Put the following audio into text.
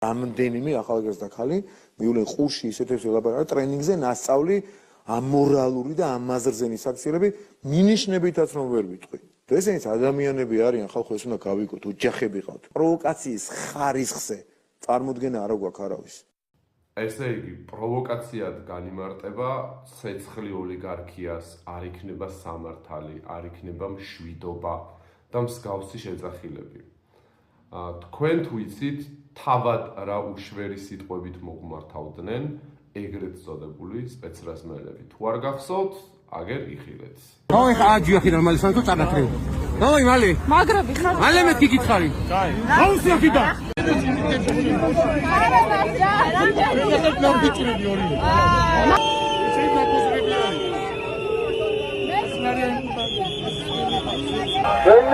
Რამდენიმე ახალგაზრდა ხალი მიულენ ყურში ისეთებს ელაპარაკა ტრენინგზე ნასწავლი ამორალური და ამაზრზენი საქციელები მინიშნებითაც რომ ვერ ვიტყვი. ესენიც ადამიანები არიან, ხალხო ეს უნდა გავიგოთ, ოჯახები ყავთ. პროვოკაციის ხარისხზე წარმოდგენა არ აქვს არავის. ესე იგი, პროვოკაციად განიმარტება ცეცხლი ოლიგარქიას, არ იქნება სამართალი, არ იქნება მშვიდობა და მსგავსი შეძახილები. თქვენ თუ იცით, თავად რა უშვერი სიტყვებით მოგმართავდნენ ეგრეთ წოდებული სპეცრაზმელები. თუ არ გახსოვთ, აგერ იხილეთ. Ой, აჯი ახლა მალე სანთო წაგაქრევ. ой, მალე. მაგრები ხარ. მალე მე გიგითხარი. კაი. აუსი ახიდა. Sen